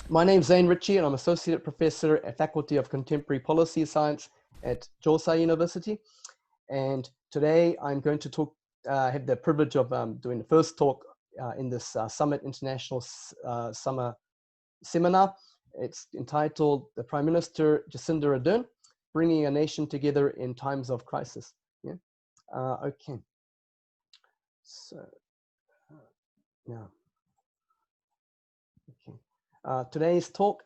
My name's Zane Ritchie, and I'm Associate Professor at Faculty of Contemporary Policy Science at Josai University. And today I'm going to have the privilege of doing the first talk in this Summit International Summer Seminar. It's entitled The Prime Minister Jacinda Ardern, Bringing a Nation Together in Times of Crisis. Yeah. Okay. So now, okay. Today's talk,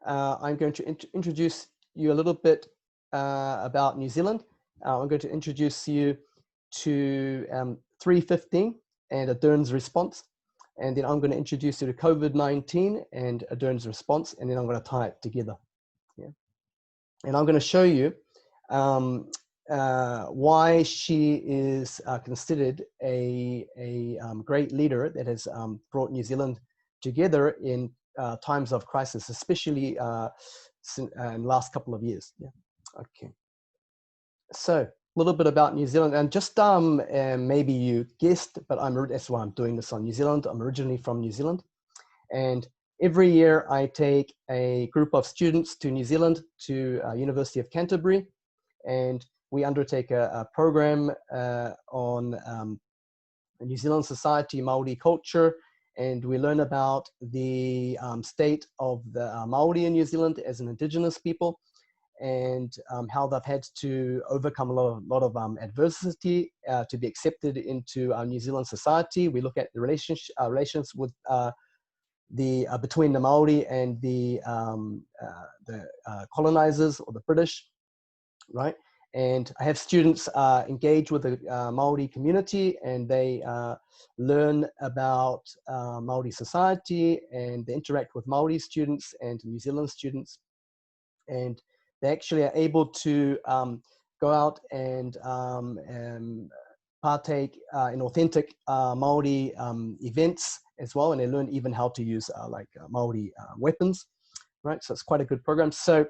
I'm going to introduce you a little bit about New Zealand. I'm going to introduce you to 315 and Ardern's response. And then I'm going to introduce you to COVID-19 and Ardern's response. And then I'm going to tie it together. Yeah. And I'm going to show you why she is considered a great leader that has brought New Zealand together in times of crisis, especially in the last couple of years. Yeah. Okay. So a little bit about New Zealand, and just maybe you guessed, but that's why I'm doing this on New Zealand. I'm originally from New Zealand, and every year I take a group of students to New Zealand to University of Canterbury, and we undertake a program on New Zealand society, Maori culture, and we learn about the state of the Maori in New Zealand as an indigenous people, and how they've had to overcome a lot of adversity to be accepted into New Zealand society. We look at the relations with between the Maori and the colonizers or the British, right? And I have students engage with the Maori community, and they learn about Maori society, and they interact with Maori students and New Zealand students, and they actually are able to go out and partake in authentic Maori events as well, and they learn even how to use Maori weapons, right? So it's quite a good program. So,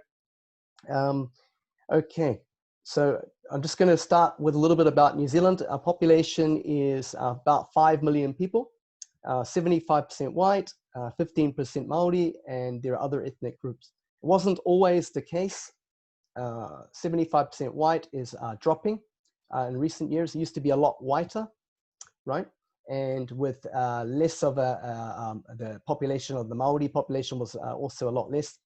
okay. So I'm just going to start with a little bit about New Zealand. Our population is about 5 million people, 75% white, 15% Maori, and there are other ethnic groups. It wasn't always the case. 75% white is dropping in recent years. It used to be a lot whiter, right? And with less of the population of the Maori population was also a lot less.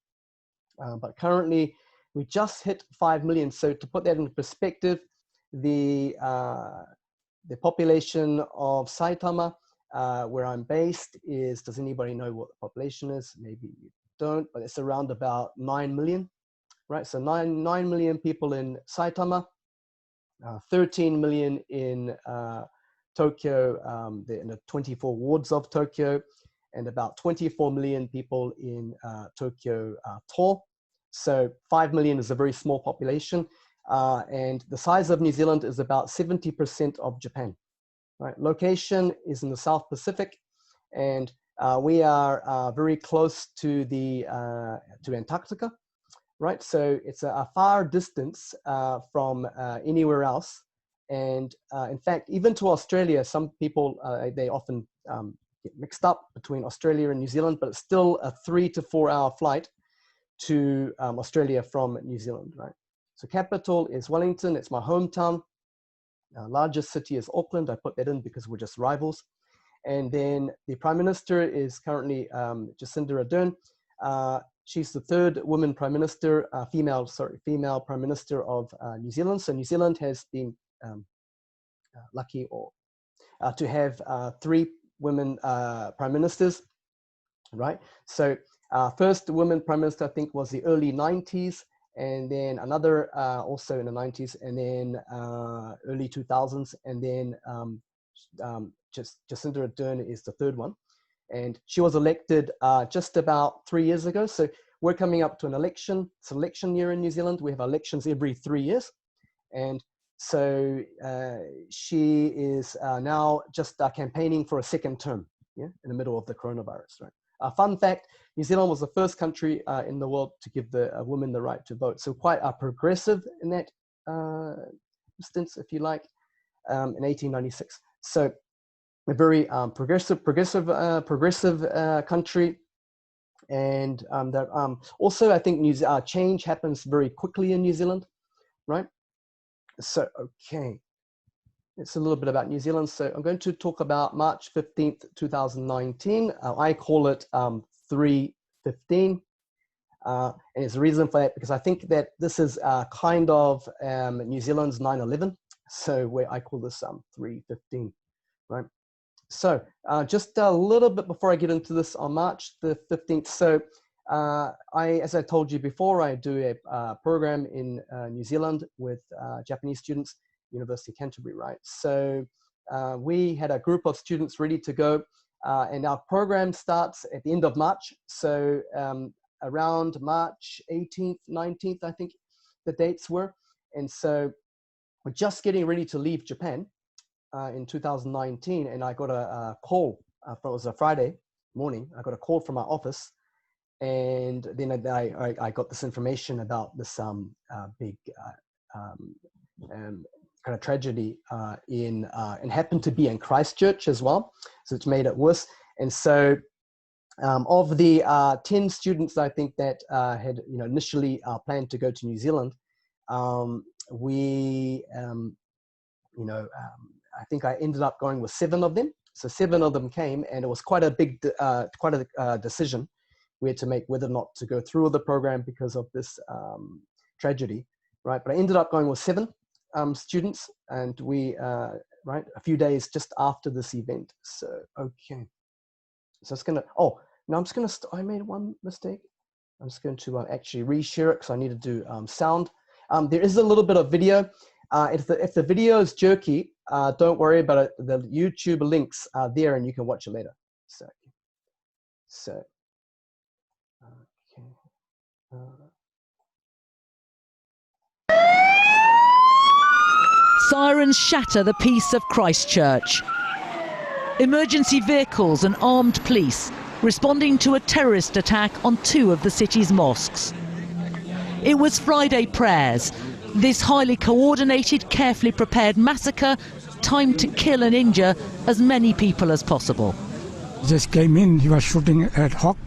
But currently, we just hit 5 million. So to put that into perspective, the population of Saitama, where I'm based, does anybody know what the population is? Maybe you don't, but it's around about 9 million, right? So 9 million people in Saitama, 13 million in Tokyo, in the 24 wards of Tokyo, and about 24 million people in Tokyo To. So 5 million is a very small population, and the size of New Zealand is about 70% of Japan. Right? Location is in the South Pacific, and we are very close to to Antarctica, right? So it's a far distance from anywhere else, and in fact, even to Australia, some people they often get mixed up between Australia and New Zealand, but it's still a 3 to 4 hour flight to Australia from New Zealand, right? So capital is Wellington, it's my hometown. Largest city is Auckland. I put that in because we're just rivals. And then the Prime Minister is currently Jacinda Ardern. She's the third woman Prime Minister, female Prime Minister of New Zealand. So New Zealand has been lucky to have 3 women Prime Ministers, right? So first woman Prime Minister, I think, was the early 90s, and then another also in the 90s, and then early 2000s, and then Jacinda Ardern is the third one. And she was elected just about 3 years ago. So we're coming up to an election. It's an election year in New Zealand. We have elections every 3 years. And so she is now just campaigning for a second term, yeah, in the middle of the coronavirus, right? Fun fact, New Zealand was the first country in the world to give the women the right to vote. So quite progressive in that instance, if you like, in 1896. So a very progressive country. And also, I think change happens very quickly in New Zealand, right? So, okay, it's a little bit about New Zealand. So I'm going to talk about March 15th, 2019. I call it 315. And it's a reason for that because I think that this is kind of New Zealand's 9/11. So where I call this 315, right? So just a little bit before I get into this on March the 15th. So as I told you before, I do a program in New Zealand with Japanese students, University of Canterbury, right? So we had a group of students ready to go, and our program starts at the end of March. So around March 18th, 19th, I think the dates were. And so we're just getting ready to leave Japan in 2019, and I got a call. It was a Friday morning. I got a call from my office, and then I got this information about this big kind of tragedy and happened to be in Christchurch as well, so it's made it worse. And so of the 10 students, I think that had initially planned to go to New Zealand, I think I ended up going with 7 of them. So 7 of them came, and it was quite a big, decision we had to make whether or not to go through with the program because of this tragedy, right? But I ended up going with 7 students, and we, right, a few days just after this event. So, okay. So it's gonna, I made one mistake. I'm just going to actually reshare it because I need to do sound. There is a little bit of video. If the video is jerky, don't worry about it. The YouTube links are there and you can watch it later. Sirens shatter the peace of Christchurch. Emergency vehicles and armed police responding to a terrorist attack on 2 of the city's mosques. It was Friday prayers. This highly coordinated, carefully prepared massacre timed to kill and injure as many people as possible. Just came in, he was shooting ad hoc.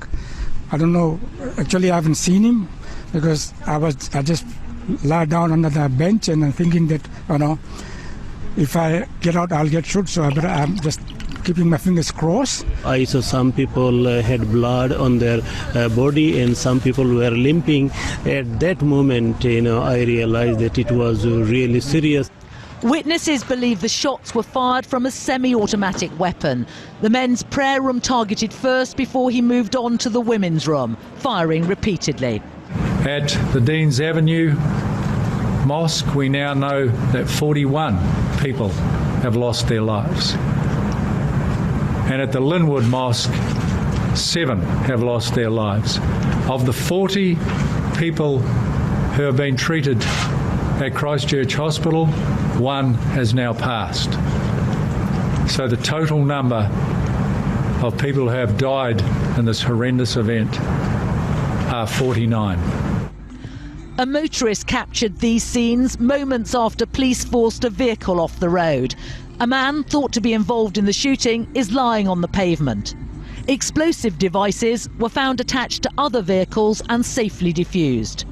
I don't know, actually I haven't seen him because I just lied down under the bench and I'm thinking that, if I get out, I'll get shot, so I'm just keeping my fingers crossed. I saw some people had blood on their body and some people were limping. At that moment, I realized that it was really serious. Witnesses believe the shots were fired from a semi-automatic weapon. The men's prayer room targeted first before he moved on to the women's room, firing repeatedly. At the Deans Avenue Mosque, we now know that 41 people have lost their lives. And at the Linwood Mosque, 7 have lost their lives. Of the 40 people who have been treated at Christchurch Hospital, 1 has now passed. So the total number of people who have died in this horrendous event are 49. A motorist captured these scenes moments after police forced a vehicle off the road. A man thought to be involved in the shooting is lying on the pavement. Explosive devices were found attached to other vehicles and safely defused.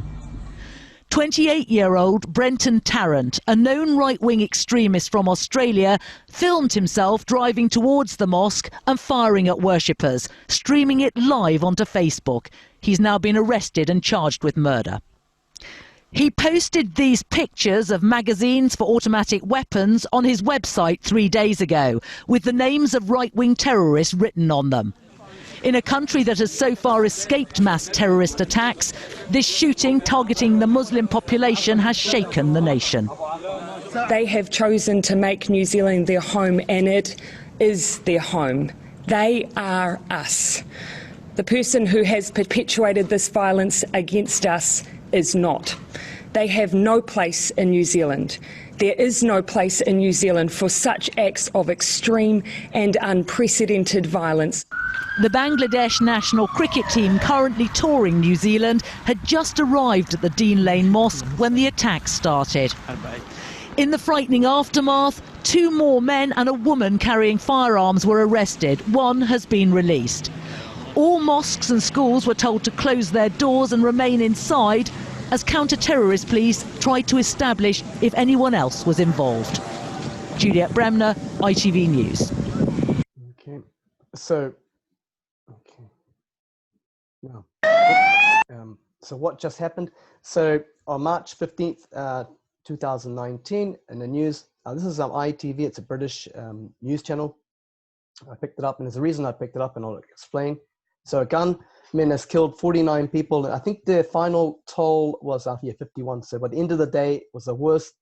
28-year-old Brenton Tarrant, a known right-wing extremist from Australia, filmed himself driving towards the mosque and firing at worshippers, streaming it live onto Facebook. He's now been arrested and charged with murder. He posted these pictures of magazines for automatic weapons on his website 3 days ago, with the names of right-wing terrorists written on them. In a country that has so far escaped mass terrorist attacks, this shooting targeting the Muslim population has shaken the nation. They have chosen to make New Zealand their home, and it is their home. They are us. The person who has perpetuated this violence against us is not. They have no place in New Zealand. There is no place in New Zealand for such acts of extreme and unprecedented violence. The Bangladesh national cricket team, currently touring New Zealand, had just arrived at the Dean Lane Mosque when the attack started. In the frightening aftermath, 2 more men and a woman carrying firearms were arrested. 1 has been released. All mosques and schools were told to close their doors and remain inside as counter-terrorist police tried to establish if anyone else was involved. Juliet Bremner, ITV News. Okay, so, okay, no. So what just happened? So on March 15th, 2019, in the news, this is ITV, it's a British news channel. I picked it up, and there's a reason I picked it up, and I'll explain. So a gunman has killed 49 people. I think the final toll was 51. So by the end of the day, it was the worst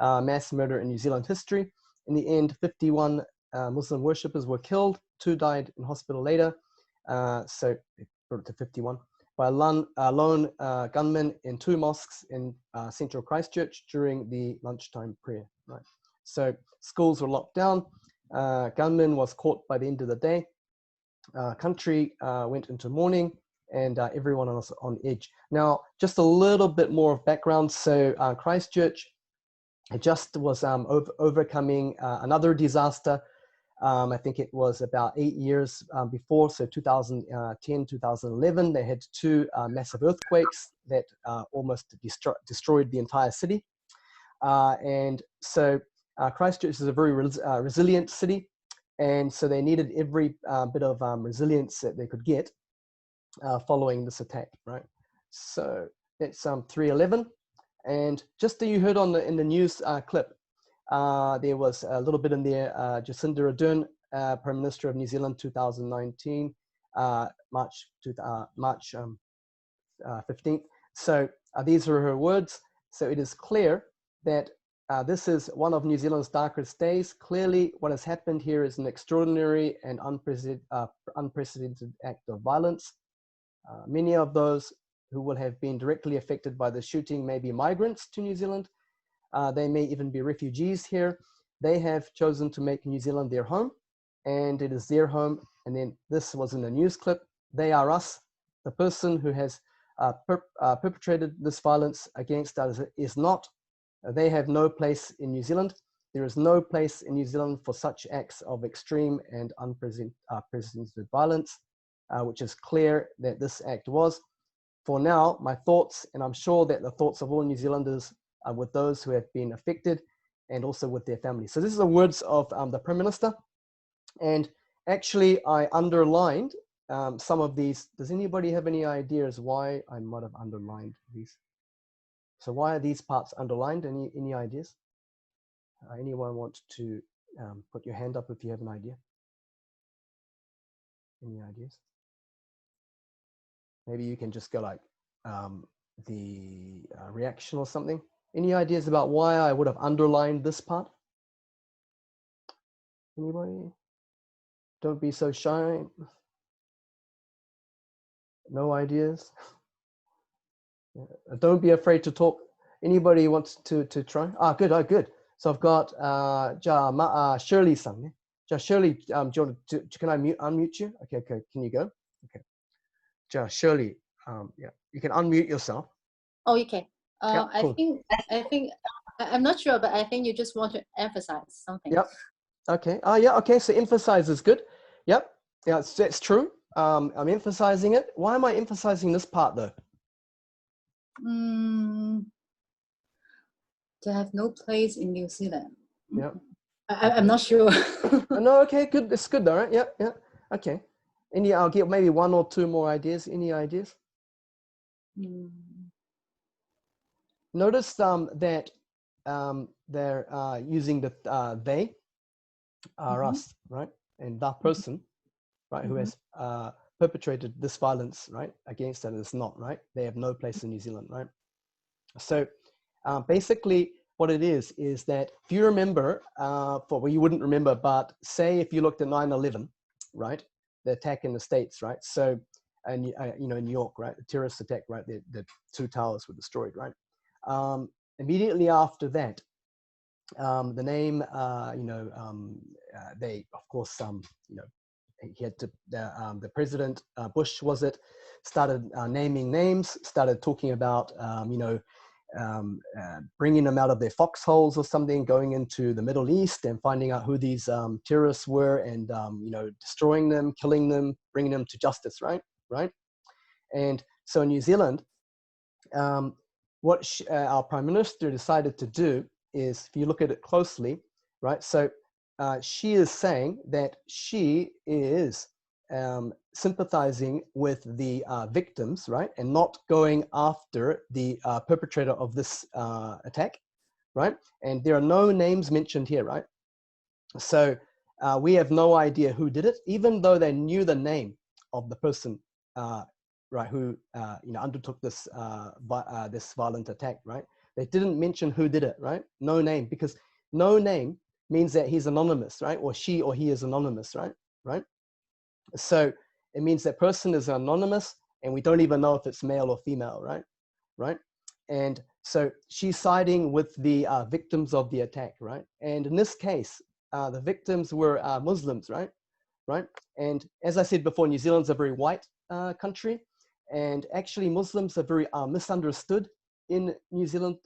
mass murder in New Zealand history. In the end, 51 Muslim worshippers were killed. 2 died in hospital later. So it brought it to 51 by a lone gunman in 2 mosques in central Christchurch during the lunchtime prayer. Right. So schools were locked down. Gunman was caught by the end of the day. Country went into mourning, and everyone was on edge. Now, just a little bit more of background. So Christchurch, it just was overcoming another disaster. I think it was about 8 years before, so 2010, 2011, they had 2 massive earthquakes that almost destroyed the entire city. And so Christchurch is a very resilient city, and so they needed every bit of resilience that they could get following this attack, right? So that's 311, and just that you heard in the news clip, there was a little bit in there, Jacinda Ardern, Prime Minister of New Zealand, 2019, March 15th. So these are her words. So it is clear that this is one of New Zealand's darkest days. Clearly, what has happened here is an extraordinary and unprecedented act of violence. Many of those who will have been directly affected by the shooting may be migrants to New Zealand. They may even be refugees here. They have chosen to make New Zealand their home, and it is their home. And then this was in a news clip. They are us. The person who has perpetrated this violence against us is not. They have no place in New Zealand. There is no place in New Zealand for such acts of extreme and unprecedented violence, which is clear that this act was. For now, my thoughts, and I'm sure that the thoughts of all New Zealanders are with those who have been affected and also with their families. So this is the words of the Prime Minister. And actually, I underlined some of these. Does anybody have any ideas why I might have underlined these? So why are these parts underlined? Any ideas? Anyone want to put your hand up if you have an idea? Any ideas? Maybe you can just go like the reaction or something. Any ideas about why I would have underlined this part? Anybody? Don't be so shy. No ideas? Don't be afraid to talk. Anybody wants to try? Good. Good. So I've got Shirley Sang. Shirley, can I unmute you? Okay. Can you go? Okay. Shirley, yeah, you can unmute yourself. Oh, you can. Yeah, cool. I think I'm not sure, but I think you just want to emphasize something. Yep. Okay. Yeah. Okay. So emphasize is good. Yep. Yeah, that's true. I'm emphasizing it. Why am I emphasizing this part though? To have no place in New Zealand. Yeah. I'm not sure. No. Okay. Good. It's good though, right? Yeah. Yeah. Okay. I'll get maybe 1 or 2 more ideas. Any ideas? Notice that they're using the they are us, right? And that person, right, who has perpetrated this violence, right, against them is not, right? They have no place in New Zealand, right? So basically what it is that if you remember, you wouldn't remember, but say if you looked at 9/11, right? The attack in the States, right? So, and in New York, right? The terrorist attack, right? The 2 towers were destroyed, right? Immediately after that, the name, they, of course, he had to, the President Bush, was it, started naming names, started talking about, bringing them out of their foxholes or something, going into the Middle East and finding out who these terrorists were, and you know, destroying them, killing them, bringing them to justice, right? And so in New Zealand, what our Prime Minister decided to do is, if you look at it closely, right? So she is saying that she is sympathizing with the victims, right? And not going after the perpetrator of this attack, right? And there are no names mentioned here, right? So we have no idea who did it, even though they knew the name of the person, right, who you know, undertook this this violent attack, right? They didn't mention who did it, right? No name, because no name means that he's anonymous, right? Or she or he is anonymous, right? So it means that person is anonymous, and we don't even know if it's male or female, right? And so she's siding with the victims of the attack, right? And in this case, the victims were Muslims, right? And as I said before, New Zealand's a very white country, and actually Muslims are very misunderstood in New Zealand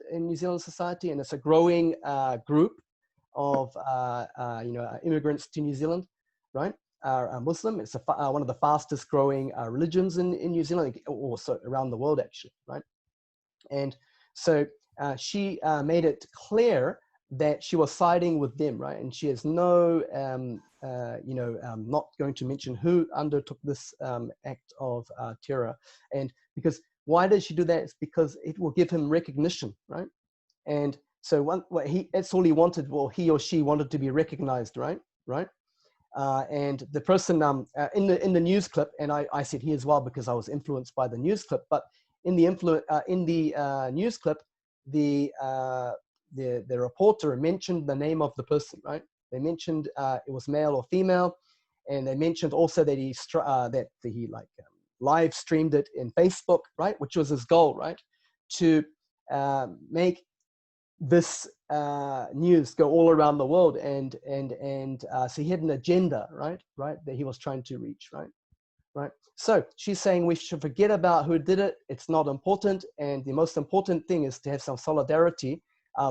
society, and it's a growing group of you know, immigrants to New Zealand, right? Are Muslim. It's one of the fastest growing religions in New Zealand, also around the world, actually, right? And so she made it clear that she was siding with them, right? And she has no, you know, not going to mention who undertook this act of terror. And because, why does she do that? It's because it will give him recognition, right? And so that's all he wanted. Well, he or she wanted to be recognized, right? And the person in the news clip, and I said he as well because I was influenced by the news clip. But in the news clip, the reporter mentioned the name of the person, right? They mentioned it was male or female, and they mentioned also that he live streamed it in Facebook, right? Which was his goal, right? To make this news go all around the world, and so he had an agenda, right, that he was trying to reach, right. So she's saying we should forget about who did it. It's not important, and the most important thing is to have some solidarity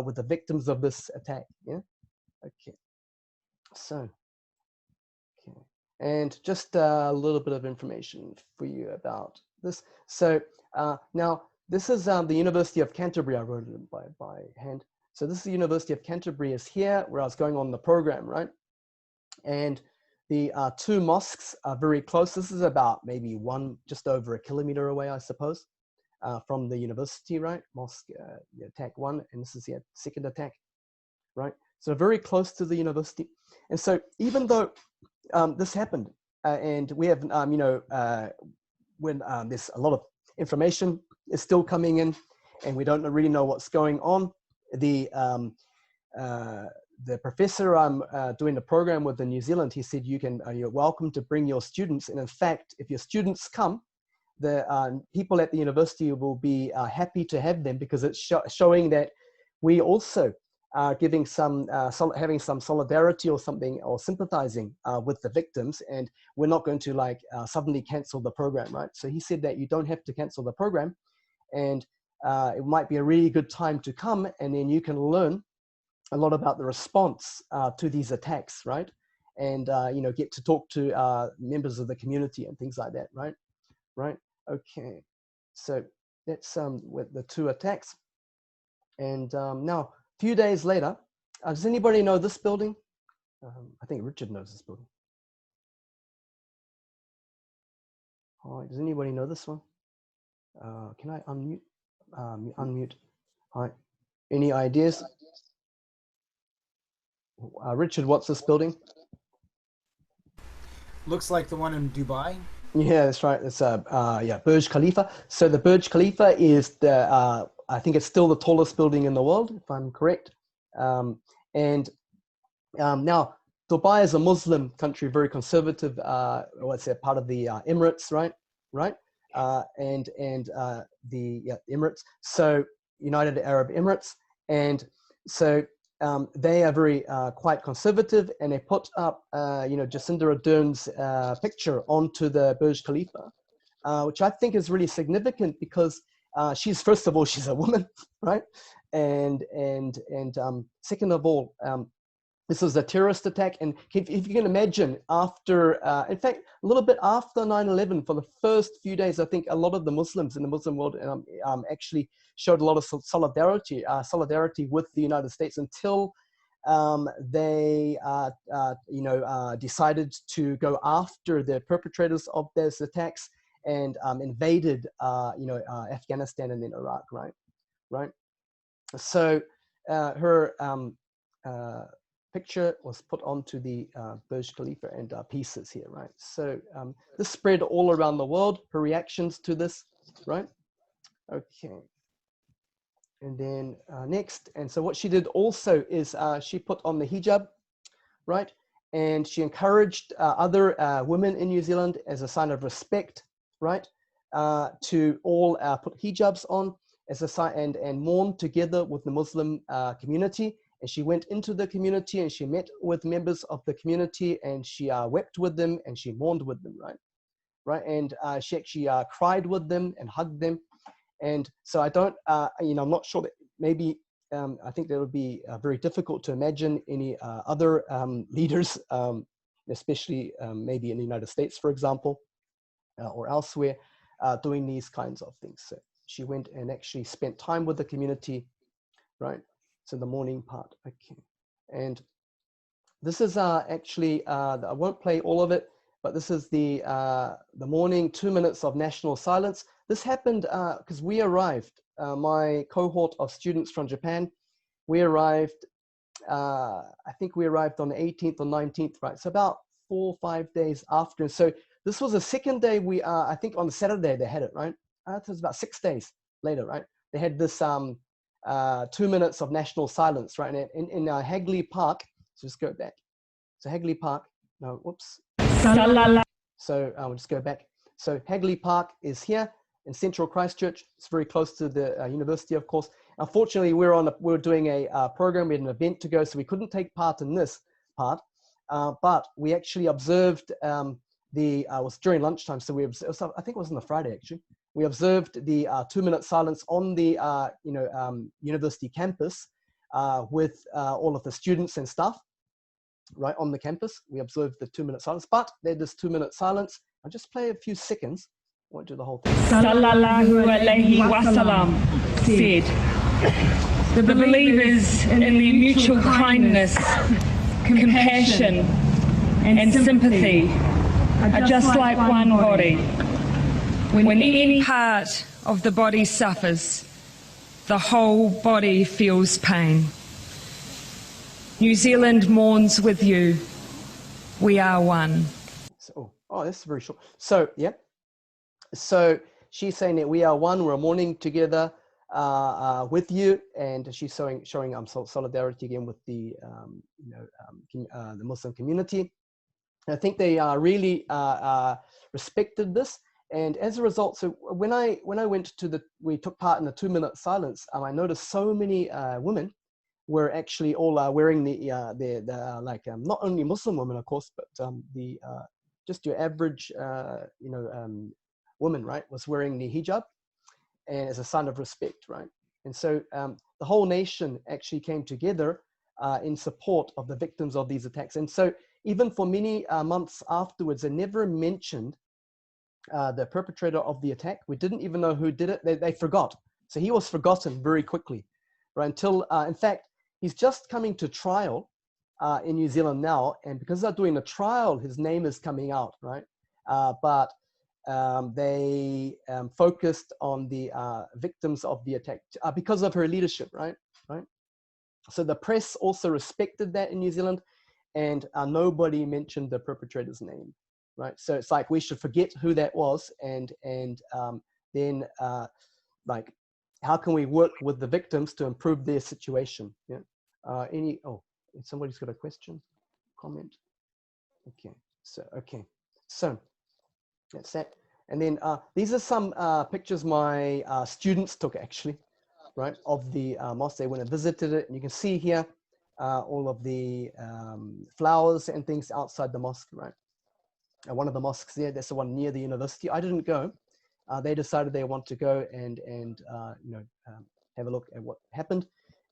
with the victims of this attack. Yeah. Okay. So, okay, and just a little bit of information for you about this. So now, this is the University of Canterbury. I wrote it by hand. So this is the University of Canterbury is here, where I was going on the program, right? And the two mosques are very close. This is about maybe just over a kilometer away, I suppose, from the university, right? Mosque, the attack one, and this is the second attack, right? So very close to the university. And so even though this happened, and we have, you know, when there's a lot of information is still coming in, and we don't really know what's going on. The professor I'm doing the program with in New Zealand, he said you're welcome to bring your students, and in fact, if your students come, the people at the university will be happy to have them, because it's showing that we also are giving having some solidarity or something, or sympathizing with the victims, and we're not going to suddenly cancel the program, right? So he said that you don't have to cancel the program, and it might be a really good time to come, and then you can learn a lot about the response to these attacks, right? And you know, get to talk to members of the community and things like that, right? Okay, so that's with the two attacks. And now, a few days later, does anybody know this building? I think Richard knows this building. All right, does anybody know this one? Can I unmute? Unmute. All right, any ideas? Richard, what's this building? Looks like the one in Dubai. Yeah, that's right. It's Burj Khalifa. So the Burj Khalifa is the I think it's still the tallest building in the world, if I'm correct. Now Dubai is a Muslim country, very conservative. What's that, part of the Emirates, right? And the Emirates. So United Arab Emirates, and so they are very quite conservative, and they put up Jacinda Ardern's picture onto the Burj Khalifa, which I think is really significant, because she's, first of all, she's a woman, right? And second of all, this was a terrorist attack. And if you can imagine, after, in fact, a little bit after 9/11, for the first few days, I think a lot of the Muslims in the Muslim world actually showed a lot of solidarity with the United States until they, decided to go after the perpetrators of those attacks and invaded, Afghanistan and then Iraq, right? So her picture was put onto the Burj Khalifa and pieces here, right? So this spread all around the world, her reactions to this, right? Okay. And then next, and so what she did also is she put on the hijab, right? And she encouraged other women in New Zealand as a sign of respect, right? To all put hijabs on as a sign and mourn together with the Muslim community. And she went into the community and she met with members of the community and she wept with them and she mourned with them, right? And she actually cried with them and hugged them. And so I don't, I'm not sure that maybe, I think that would be very difficult to imagine any other leaders, especially maybe in the United States, for example, or elsewhere, doing these kinds of things. So she went and actually spent time with the community, right? So the morning part, okay. And this is actually, I won't play all of it, but this is the morning 2 minutes of national silence. This happened because we arrived, my cohort of students from Japan, we arrived, I think we arrived on the 18th or 19th, right? So about 4 or 5 days after. And so this was the second day I think on the Saturday they had it, right? It was about 6 days later, right? They had this 2 minutes of national silence, right? And in Hagley Park, so just go back. So Hagley Park, no, whoops. So I'll just go back. So Hagley Park is here in central Christchurch. It's very close to the university, of course. Unfortunately, we were doing a program, we had an event to go, so we couldn't take part in this part. But we actually observed it was during lunchtime, so I think it was on the Friday actually. We observed the 2 minute silence on the university campus with all of the students and staff, right on the campus. We observed the 2 minute silence, but they had this 2 minute silence. I'll just play a few seconds. I won't do the whole thing. Sallallahu alayhi wasallam said, the believers in the mutual kindness, compassion and sympathy are just like one body. When any part of the body suffers, the whole body feels pain. New Zealand mourns with you. We are one. So, oh, this is very short. So, yeah. So she's saying that we are one. We're mourning together with you, and she's showing solidarity again with the the Muslim community. And I think they really respected this. And as a result, so when I went to we took part in the 2 minute silence, I noticed so many women were actually all wearing not only Muslim women, of course, but just your average, woman, right, was wearing the hijab, and as a sign of respect, right? And so the whole nation actually came together in support of the victims of these attacks. And so even for many months afterwards, they never mentioned the perpetrator of the attack. We didn't even know who did it. They forgot. So he was forgotten very quickly, right? Until, in fact, he's just coming to trial in New Zealand now. And because they're doing a trial, his name is coming out, right? But they focused on the victims of the attack because of her leadership, right? So the press also respected that in New Zealand, and nobody mentioned the perpetrator's name. Right, so it's like we should forget who that was, and then like, how can we work with the victims to improve their situation? Yeah. Somebody's got a question, comment. Okay, so that's that. And then these are some pictures my students took actually, right, of the mosque. They went and visited it, and you can see here all of the flowers and things outside the mosque, right? One of the mosques there, that's the one near the university. I didn't go, they decided they want to go and have a look at what happened.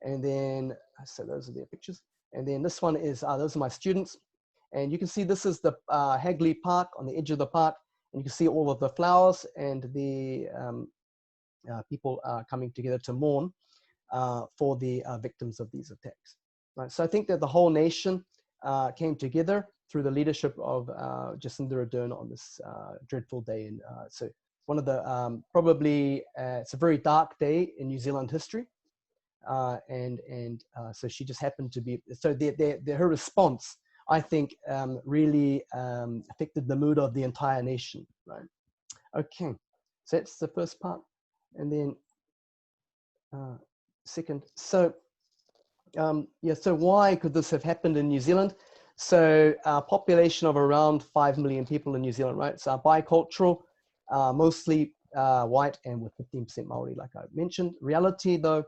And then, so those are their pictures. And then this one is, those are my students. And you can see this is the Hagley Park, on the edge of the park. And you can see all of the flowers and the people coming together to mourn for the victims of these attacks. Right? So I think that the whole nation came together through the leadership of Jacinda Ardern on this dreadful day. And so one of the, probably, it's a very dark day in New Zealand history. So she just happened to be, so her response, I think, really affected the mood of the entire nation, right? Okay, so that's the first part. And then second, so yeah, so why could this have happened in New Zealand? So a population of around 5 million people in New Zealand, right? So bicultural, mostly white and with 15% Maori, like I mentioned. Reality though,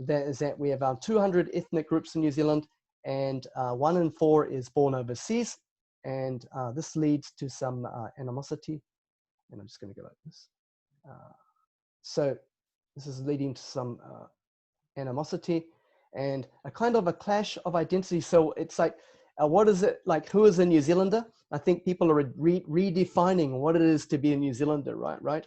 that is that we have 200 ethnic groups in New Zealand, and 1 in 4 is born overseas. And this leads to some animosity. And I'm just gonna go like this. So this is leading to some animosity and a kind of a clash of identity. So it's like, what is it like? Who is a New Zealander? I think people are redefining what it is to be a New Zealander, right?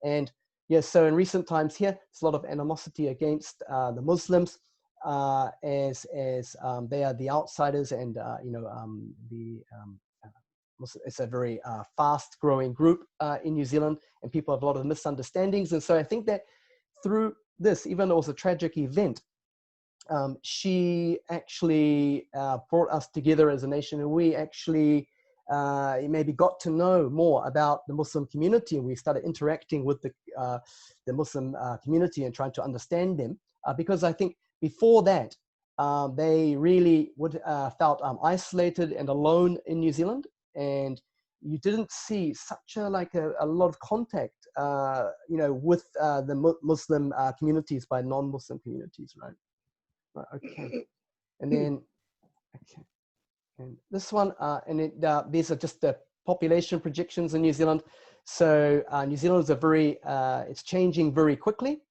And yes, so in recent times here, there's a lot of animosity against the Muslims as they are the outsiders, and it's a very fast-growing group in New Zealand, and people have a lot of misunderstandings. And so I think that through this, even though it was a tragic event, she actually brought us together as a nation, and we actually maybe got to know more about the Muslim community, and we started interacting with the Muslim community and trying to understand them. Because I think before that, they really felt isolated and alone in New Zealand, and you didn't see such a lot of contact, with the Muslim communities by non-Muslim communities, right? Okay, and then okay. And this one, these are just the population projections in New Zealand. So New Zealand is it's changing very quickly,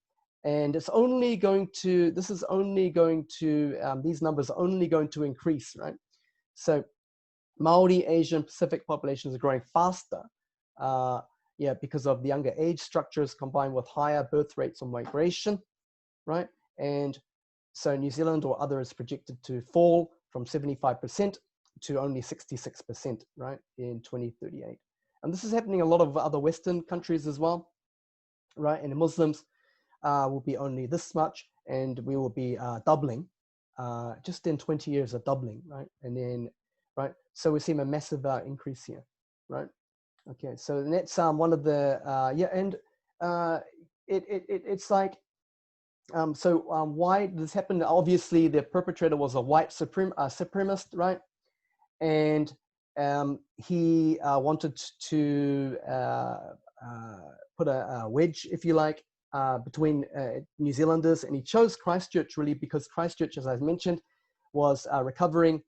and it's only going to, these numbers are only going to increase, right? So Maori, Asian, Pacific populations are growing faster, because of the younger age structures combined with higher birth rates on migration, right? And so New Zealand or other is projected to fall from 75% to only 66%, right, in 2038. And this is happening in a lot of other Western countries as well, right? And the Muslims will be only this much, and we will be doubling, just in 20 years of doubling, right? And then, right, so we're seeing a massive increase here, right? Okay, so that's one of the, it's like, why did this happen? Obviously, the perpetrator was a white supremacist, right? And he wanted to put a wedge, if you like, between New Zealanders, and he chose Christchurch really because Christchurch, as I mentioned, was recovering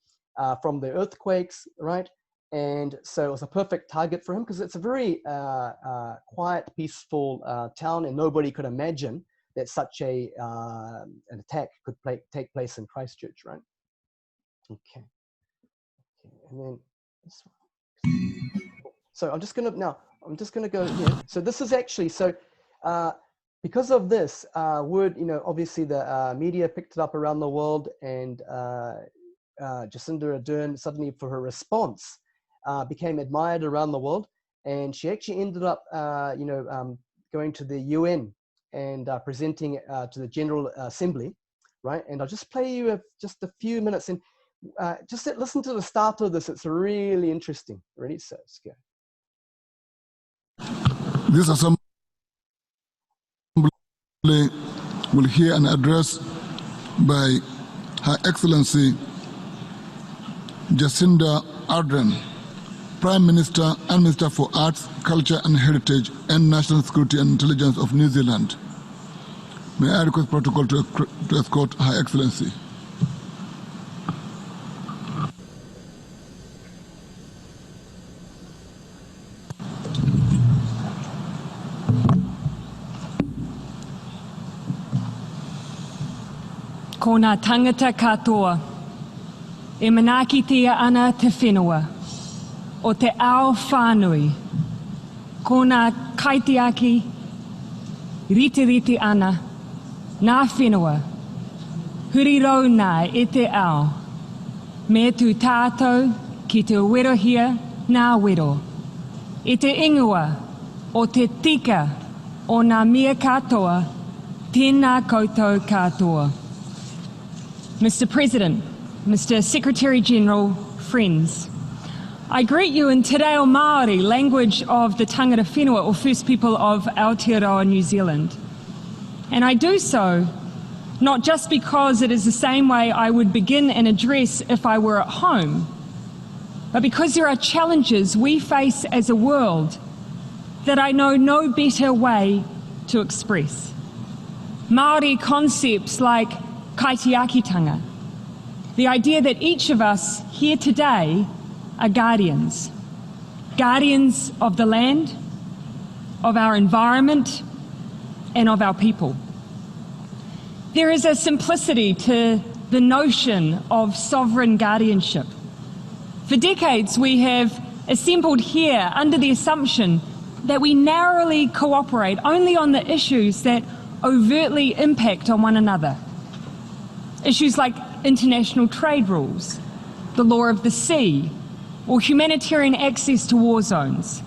from the earthquakes, right? And so it was a perfect target for him because it's a very quiet, peaceful town, and nobody could imagine that such an attack could take place in Christchurch, right? Okay. And then this one. So I'm just gonna go here. So this is actually, so because of this word, obviously the media picked it up around the world, and Jacinda Ardern suddenly, for her response, became admired around the world, and she actually ended up, going to the UN and presenting it to the General Assembly, right? And I'll just play you just a few minutes, and just listen to the start of this. It's really interesting. Ready? So let's go. This assembly will hear an address by Her Excellency Jacinda Ardern, Prime Minister and Minister for Arts, Culture and Heritage and National Security and Intelligence of New Zealand. May I request protocol to escort Her Excellency. Ko ngā tangata katoa, e manakitia ana te whenua, o te ao whānui, ko ngā kaitiaki, riti ana, ngā whenua, huri rau nā e te ao, me tu tātou ki te werohia ngā wero, e te ingoa o te tika o ngā mea katoa, tēnā koutou katoa. Mr. President, Mr. Secretary-General, friends, I greet you in Te Reo Māori, language of the tangata whenua, or First People of Aotearoa, New Zealand. And I do so not just because it is the same way I would begin an address if I were at home, but because there are challenges we face as a world that I know no better way to express. Māori concepts like kaitiakitanga, the idea that each of us here today are guardians, guardians of the land, of our environment, and of our people. There is a simplicity to the notion of sovereign guardianship. For decades, we have assembled here under the assumption that we narrowly cooperate only on the issues that overtly impact on one another. Issues like international trade rules, the law of the sea, or humanitarian access to war zones.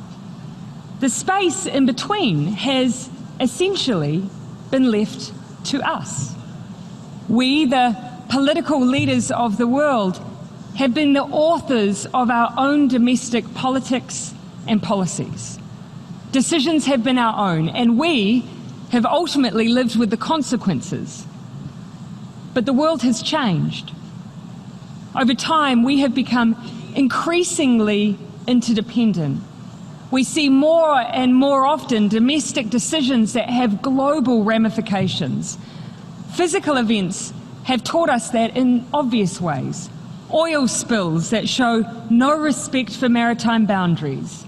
The space in between has essentially been left to us. We, the political leaders of the world, have been the authors of our own domestic politics and policies. Decisions have been our own, and we have ultimately lived with the consequences. But the world has changed. Over time, we have become increasingly interdependent. We see more and more often domestic decisions that have global ramifications. Physical events have taught us that in obvious ways. Oil spills that show no respect for maritime boundaries.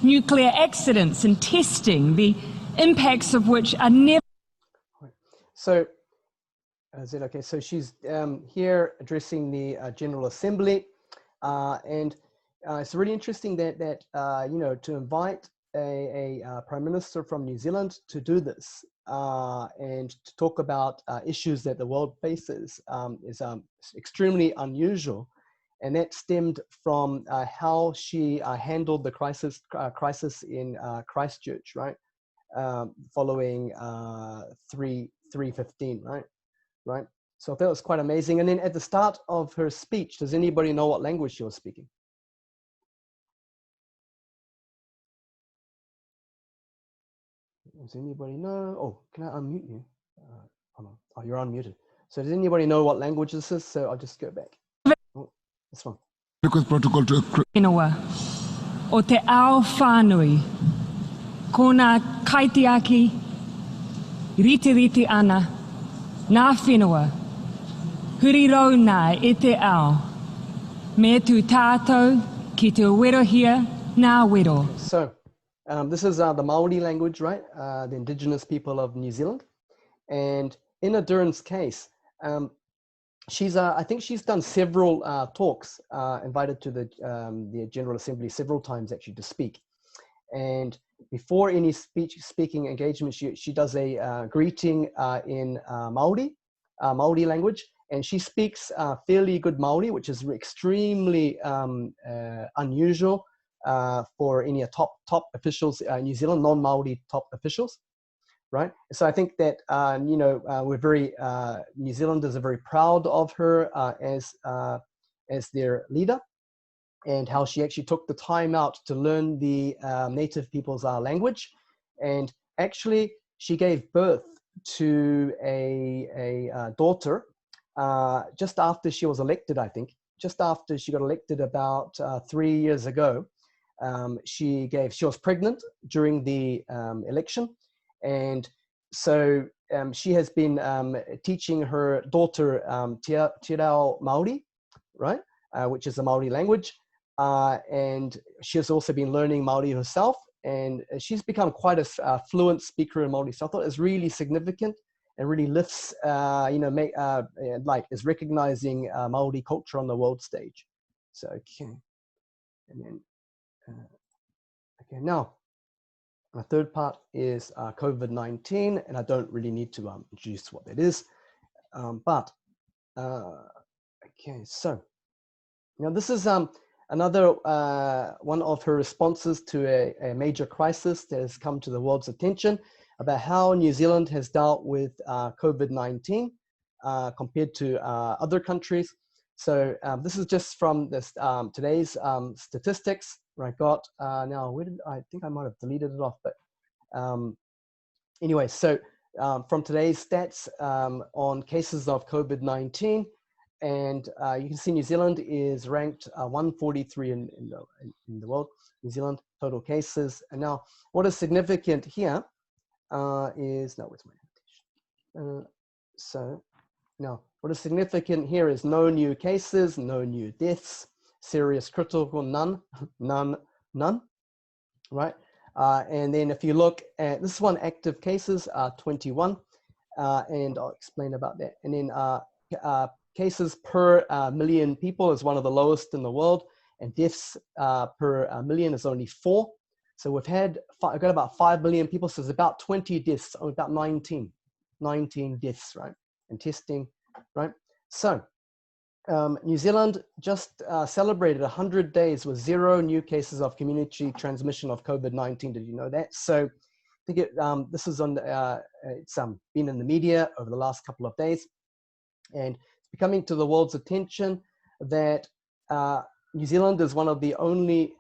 Nuclear accidents and testing, the impacts of which are never... So, is it okay? So she's here addressing the General Assembly, and it's really interesting that you know, to invite a Prime Minister from New Zealand to do this and to talk about issues that the world faces is extremely unusual, and that stemmed from how she handled the crisis in Christchurch, right? Following 3/15, right? So I thought it was quite amazing. And then at the start of her speech, does anybody know what language she was speaking? Does anybody know? Oh, can I unmute you? Hold on. Oh, you're unmuted. So does anybody know what language this is? So I'll just go back. Oh, this one. Request protocol to Whenua, o te ao whānui, ko ngā kaitiaki, riti ana, ngā whenua, huri rau nā e te ao, me tu tātou ki te werohia ngā wero. So this is the Maori language, right? The indigenous people of New Zealand. And in Ardern's case, she's I think she's done several talks, invited to the General Assembly several times actually to speak. And before any speaking engagement, she does a greeting in Maori language, and she speaks fairly good Maori, which is extremely unusual for any top officials in New Zealand, non-Maori top officials, right? So I think that you know, we're very New Zealanders are very proud of her as their leader, and how she actually took the time out to learn the native people's language. And actually she gave birth to a daughter just after she was elected, I think. Just after she got elected about 3 years ago. She was pregnant during the election. And so she has been teaching her daughter Te Reo Māori, right? Which is the Maori language. And she has also been learning Maori herself, and she's become quite a fluent speaker in Maori. So I thought it was really significant, and really lifts, like is recognizing Maori culture on the world stage. So, okay. And then, okay, now, the third part is COVID-19, and I don't really need to introduce what that is. Okay, so now this is another one of her responses to a major crisis that has come to the world's attention about how New Zealand has dealt with COVID-19 compared to other countries. So this is just from this today's statistics. I got now, where did I think I might have deleted it off, but anyway, so from today's stats on cases of COVID-19, and you can see New Zealand is ranked 143 in the world. New Zealand total cases, and now what is significant here is no, where's my invitation? So now what is significant here is no new cases, no new deaths. Serious critical, none, right? And then if you look at this one, active cases are 21, and I'll explain about that. And then cases per million people is one of the lowest in the world, and deaths per million is only 4. So we've got about 5 million people, so there's about 20 deaths, or about 19 deaths, right? And testing, right? So New Zealand just celebrated 100 days with 0 new cases of community transmission of COVID-19. Did you know that? So I think this is on it's been in the media over the last couple of days, and it's becoming to the world's attention that New Zealand is one of the only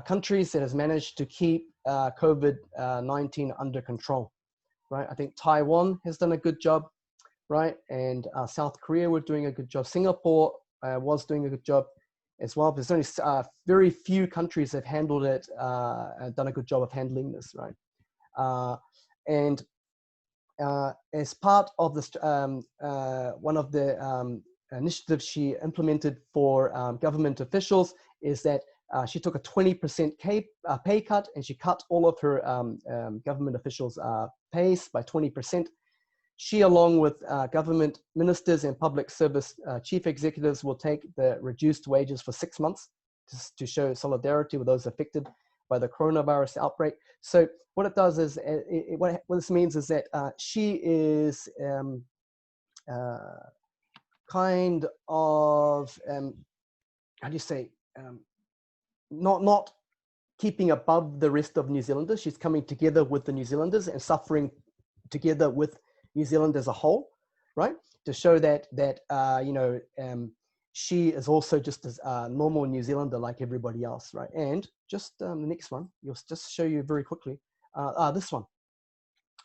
countries that has managed to keep COVID-19 under control, right? I think Taiwan has done a good job, right? And South Korea were doing a good job. Singapore was doing a good job as well. There's only very few countries that have handled it, done a good job of handling this, right? And as part of this, one of the initiatives she implemented for government officials is that she took a 20% pay cut, and she cut all of her government officials' pays by 20%. She, along with government ministers and public service chief executives, will take the reduced wages for 6 months to show solidarity with those affected by the coronavirus outbreak. So what it does is, what this means is that she is kind of, how do you say, not keeping above the rest of New Zealanders. She's coming together with the New Zealanders and suffering together with New Zealand as a whole, right? To show that she is also just as a normal New Zealander like everybody else, right? And just the next one, you'll just show you very quickly. This one.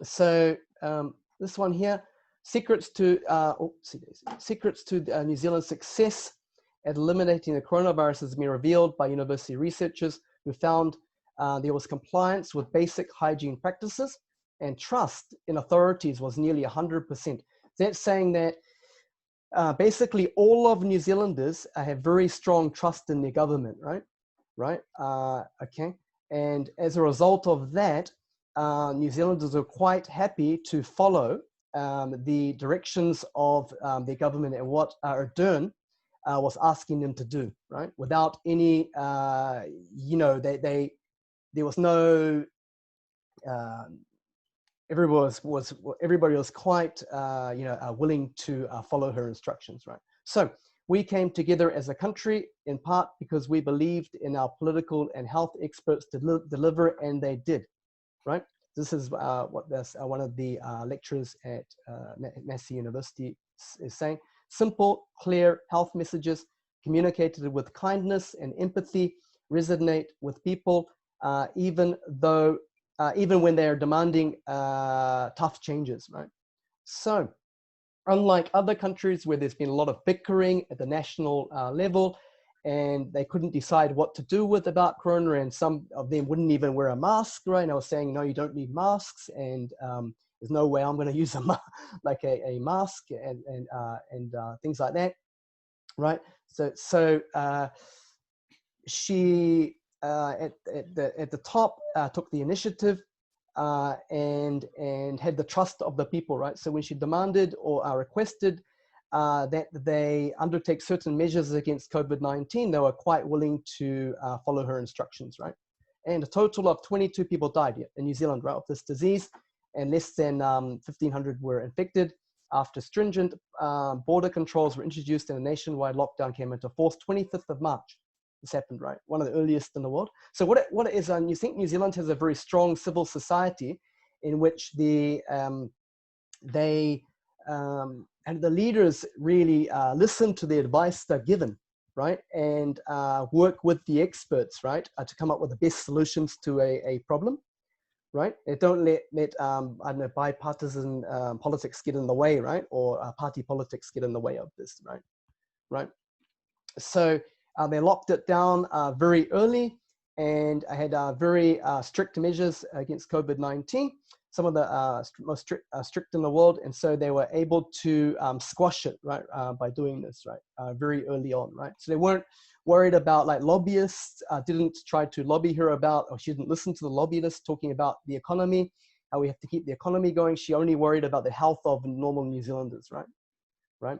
So this one here, secrets to New Zealand's success at eliminating the coronavirus has been revealed by university researchers who found there was compliance with basic hygiene practices, and trust in authorities was nearly 100%. That's saying that basically all of New Zealanders have very strong trust in their government, right? Okay. And as a result of that, New Zealanders are quite happy to follow the directions of their government and what Ardern was asking them to do, right? Without any, there was no, everybody was quite, willing to follow her instructions, right? So we came together as a country in part because we believed in our political and health experts to deliver, and they did, right? This is what one of the lecturers at Massey University is saying. Simple, clear health messages communicated with kindness and empathy resonate with people, even when they are demanding tough changes, right? So unlike other countries where there's been a lot of bickering at the national level, and they couldn't decide what to do about Corona, and some of them wouldn't even wear a mask, right? And I was saying, no, you don't need masks, and there's no way I'm going to use a mask and things like that, right? So she at the top took the initiative and had the trust of the people, right? So when she demanded or requested that they undertake certain measures against COVID-19, they were quite willing to follow her instructions, right? And a total of 22 people died in New Zealand, right, of this disease, and less than 1,500 were infected after stringent border controls were introduced and a nationwide lockdown came into force. 25th of March, this happened, right? One of the earliest in the world. So what it is, you think New Zealand has a very strong civil society in which and the leaders really listen to the advice they're given, right? And work with the experts, right? To come up with the best solutions to a problem, right? They don't let I don't know, bipartisan politics get in the way, right? Or party politics get in the way of this, right? Right. So they locked it down very early, and I had very strict measures against COVID-19, some of the most strict in the world, and so they were able to squash it, right, by doing this, right, very early on, right? So they weren't worried about, like, lobbyists didn't try to lobby her about, or she didn't listen to the lobbyists talking about the economy, how we have to keep the economy going. She only worried about the health of normal New Zealanders, right? Right.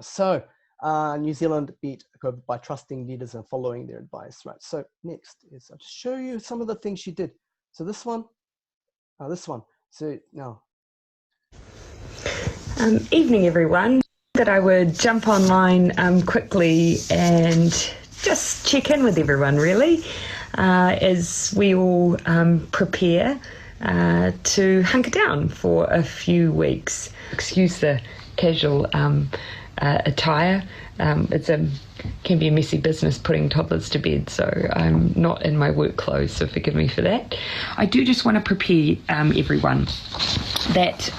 So New Zealand beat COVID by trusting leaders and following their advice, right? So next is, I'll just show you some of the things she did. So this one. So now. Evening, everyone. That I would jump online quickly and just check in with everyone, really, as we all prepare to hunker down for a few weeks. Excuse the casual attire. Can be a messy business putting toddlers to bed, so I'm not in my work clothes, so forgive me for that. I do just want to prepare everyone that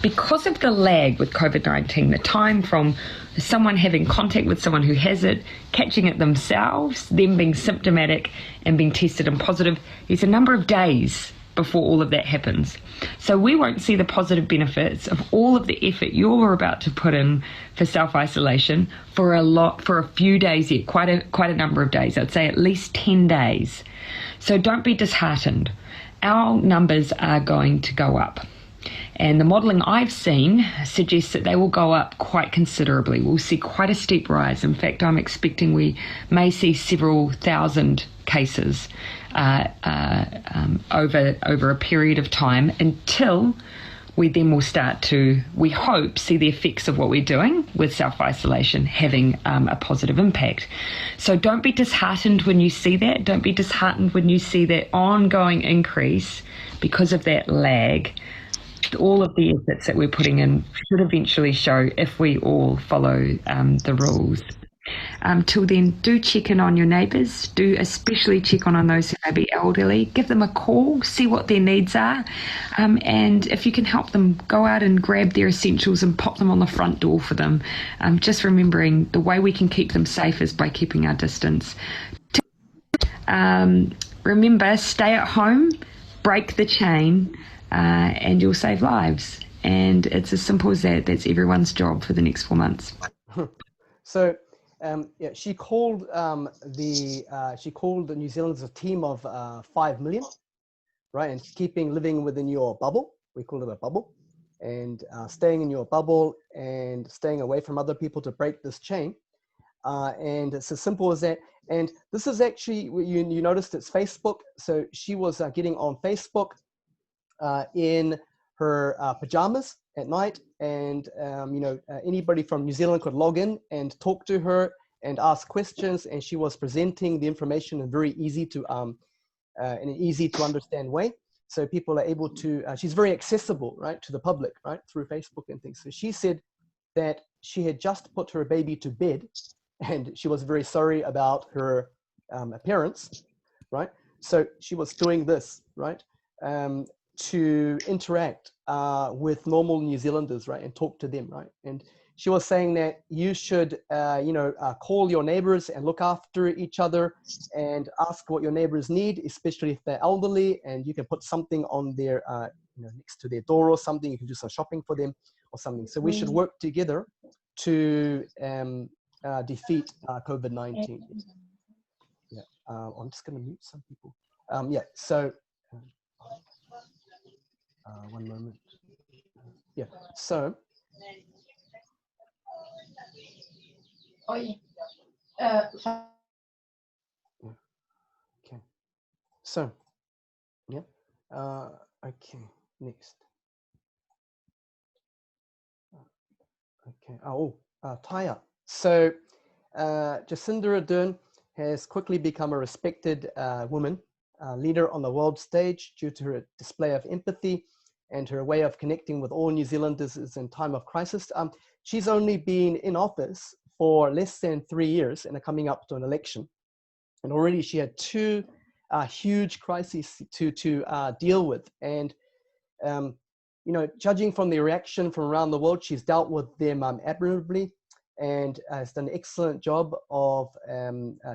because of the lag with COVID-19, the time from someone having contact with someone who has it, catching it themselves, them being symptomatic and being tested and positive, there's a number of days before all of that happens. So we won't see the positive benefits of all of the effort you're about to put in for self-isolation for a few days yet, quite a number of days. I'd say at least 10 days. So don't be disheartened. Our numbers are going to go up. And the modelling I've seen suggests that they will go up quite considerably. We'll see quite a steep rise. In fact, I'm expecting we may see several thousand cases over a period of time, until we then will start to, we hope, see the effects of what we're doing with self-isolation having a positive impact. So don't be disheartened when you see that. Don't be disheartened when you see that ongoing increase because of that lag. All of the efforts that we're putting in should eventually show if we all follow the rules. Till then, do check in on your neighbours. Do especially check on those who may be elderly. Give them a call, see what their needs are, and if you can help them, go out and grab their essentials and pop them on the front door for them. Just remembering the way we can keep them safe is by keeping our distance. Remember, stay at home, break the chain, and you'll save lives. And it's as simple as that. That's everyone's job for the next 4 months. So yeah, she called the New Zealanders a team of 5 million, right? And living within your bubble. We call it a bubble, and staying in your bubble and staying away from other people to break this chain. And it's as simple as that. And this is actually, you noticed it's Facebook. So she was getting on Facebook in her pajamas at night, and anybody from New Zealand could log in and talk to her and ask questions, and she was presenting the information in a very easy to understand way. So people are able to, she's very accessible, right, to the public, right, through Facebook and things. So she said that she had just put her baby to bed, and she was very sorry about her appearance, right? So she was doing this, right, to interact with normal New Zealanders, right, and talk to them, right? And she was saying that you should, call your neighbors and look after each other and ask what your neighbors need, especially if they're elderly, and you can put something on their, next to their door or something. You can do some shopping for them or something. So we should work together to defeat COVID-19. Yeah, I'm just going to mute some people. Yeah, so One moment. Yeah. So. Oi. Okay. So. Yeah. Okay. Next. Okay. Taya. So, Jacinda Ardern has quickly become a respected woman leader on the world stage due to her display of empathy and her way of connecting with all New Zealanders in time of crisis. She's only been in office for less than 3 years and are coming up to an election. And already she had two huge crises to deal with. And, you know, judging from the reaction from around the world, she's dealt with them admirably and has done an excellent job of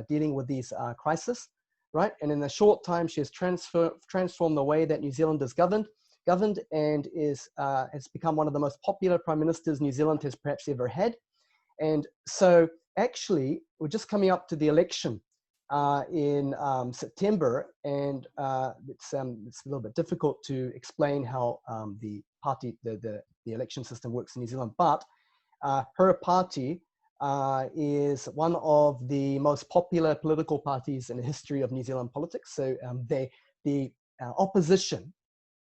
dealing with these crises, right? And in a short time, she has transformed the way that New Zealand is governed and has become one of the most popular prime ministers New Zealand has perhaps ever had. And so actually, we're just coming up to the election in September, and it's a little bit difficult to explain how the election system works in New Zealand, but her party is one of the most popular political parties in the history of New Zealand politics. So the opposition,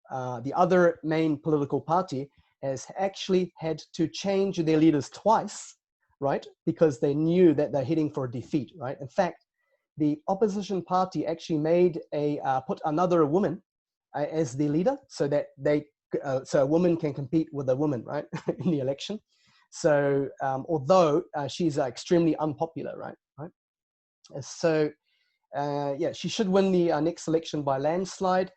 the other main political party, has actually had to change their leaders twice, right? Because they knew that they're heading for a defeat, right? In fact, the opposition party actually put another woman as the leader so that so a woman can compete with a woman, right, in the election. So although she's extremely unpopular, right? So yeah, she should win the next election by landslide.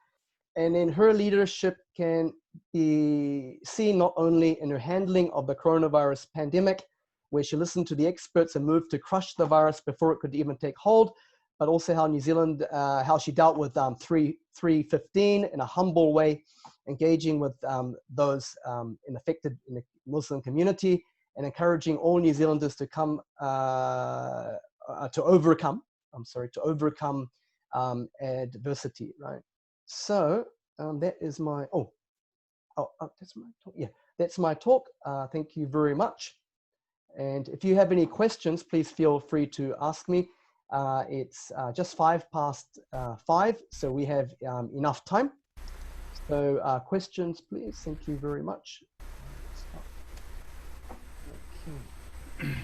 And then her leadership can be seen not only in her handling of the coronavirus pandemic, where she listened to the experts and moved to crush the virus before it could even take hold, but also how New Zealand, how she dealt with 315 in a humble way, engaging with those affected in the Muslim community and encouraging all New Zealanders to come to overcome adversity, right? So that is my, that's my talk. Yeah, that's my talk. Thank you very much. And if you have any questions, please feel free to ask me. It's just 5:05, so we have enough time. So questions, please. Thank you very much. Okay.